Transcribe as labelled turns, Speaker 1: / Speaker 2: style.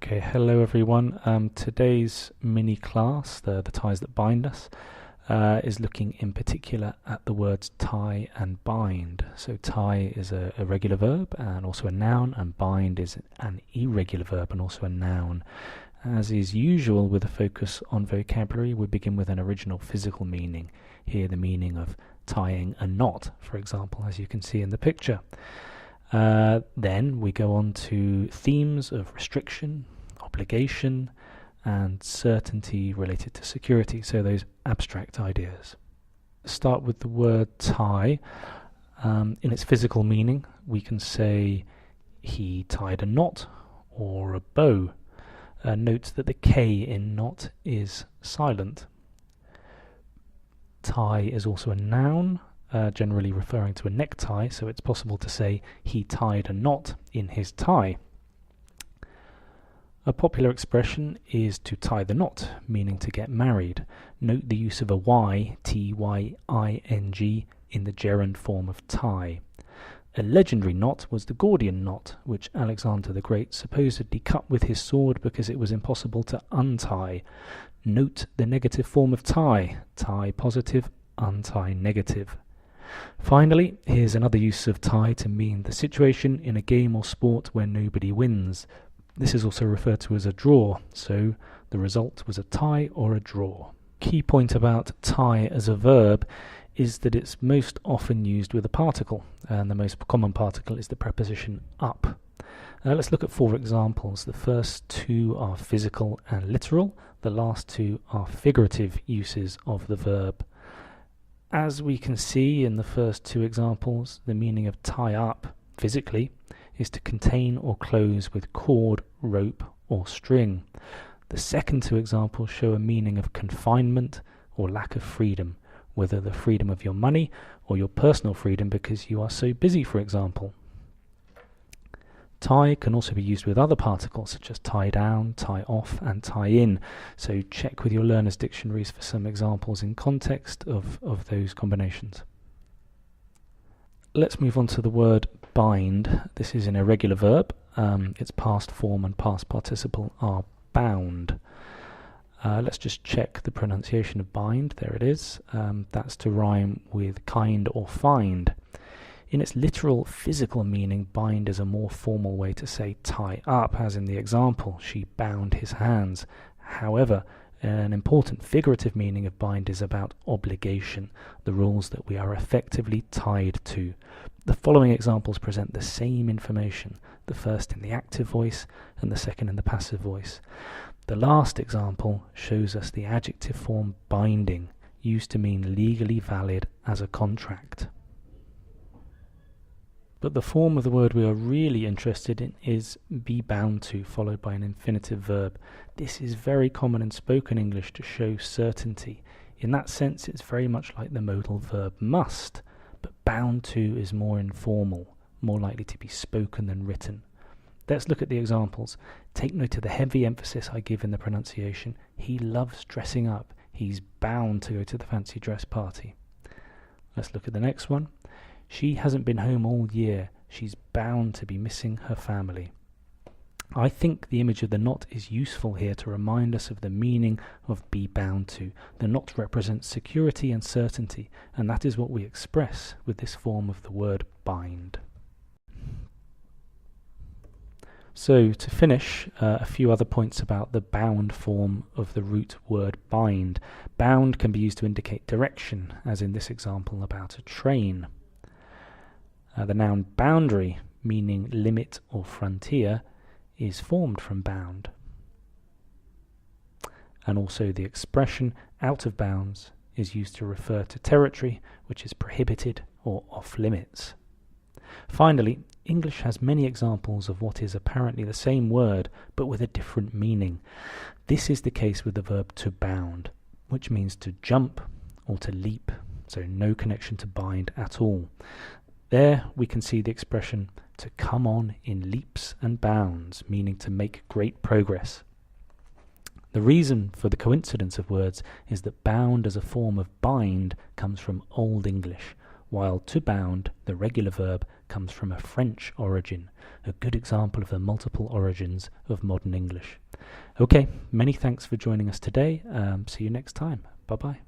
Speaker 1: Okay, hello everyone. Today's mini class, the ties that bind us, is looking in particular at the words tie and bind. So tie is a regular verb and also a noun, and bind is an irregular verb and also a noun. As is usual with a focus on vocabulary, we begin with an original physical meaning. Here the meaning of tying a knot, for example, as you can see in the picture. Then we go on to themes of restriction, obligation, and certainty related to security, so those abstract ideas. Start with the word tie. In its physical meaning, we can say he tied a knot or a bow. Note that the K in knot is silent. Tie is also a noun, generally referring to a necktie, so it's possible to say he tied a knot in his tie. A popular expression is to tie the knot, meaning to get married. Note the use of a Y, T-Y-I-N-G, in the gerund form of tie. A legendary knot was the Gordian knot, which Alexander the Great supposedly cut with his sword because it was impossible to untie. Note the negative form of tie, tie positive, untie negative. Finally, here's another use of tie to mean the situation in a game or sport where nobody wins. This is also referred to as a draw, so the result was a tie or a draw. Key point about tie as a verb is that it's most often used with a particle, and the most common particle is the preposition up. Let's look at 4 examples. The first 2 are physical and literal, the last 2 are figurative uses of the verb. As we can see in the first 2 examples, the meaning of tie up, physically, is to contain or close with cord, rope, or string. The second 2 examples show a meaning of confinement or lack of freedom, whether the freedom of your money or your personal freedom because you are so busy, for example. Tie can also be used with other particles such as tie down, tie off, and tie in, so check with your learners' dictionaries for some examples in context of those combinations. Let's move on to the word bind. This is an irregular verb. Its past form and past participle are bound. Let's just check the pronunciation of bind. There it is. That's to rhyme with kind or find. In its literal physical meaning, bind is a more formal way to say tie up, as in the example, she bound his hands. However, an important figurative meaning of bind is about obligation, the rules that we are effectively tied to. The following examples present the same information, the first in the active voice and the second in the passive voice. The last example shows us the adjective form binding, used to mean legally valid as a contract. But the form of the word we are really interested in is be bound to, followed by an infinitive verb. This is very common in spoken English to show certainty. In that sense, it's very much like the modal verb must, but bound to is more informal, more likely to be spoken than written. Let's look at the examples. Take note of the heavy emphasis I give in the pronunciation. He loves dressing up. He's bound to go to the fancy dress party. Let's look at the next one. She hasn't been home all year. She's bound to be missing her family. I think the image of the knot is useful here to remind us of the meaning of be bound to. The knot represents security and certainty, and that is what we express with this form of the word bind. So, to finish, a few other points about the bound form of the root word bind. Bound can be used to indicate direction, as in this example about a train. The noun boundary, meaning limit or frontier, is formed from bound. And also the expression out of bounds is used to refer to territory which is prohibited or off limits. Finally, English has many examples of what is apparently the same word but with a different meaning. This is the case with the verb to bound, which means to jump or to leap, so no connection to bind at all. There we can see the expression to come on in leaps and bounds, meaning to make great progress. The reason for the coincidence of words is that bound as a form of bind comes from Old English, while to bound, the regular verb, comes from a French origin, a good example of the multiple origins of modern English. Okay, many thanks for joining us today. See you next time. Bye-bye.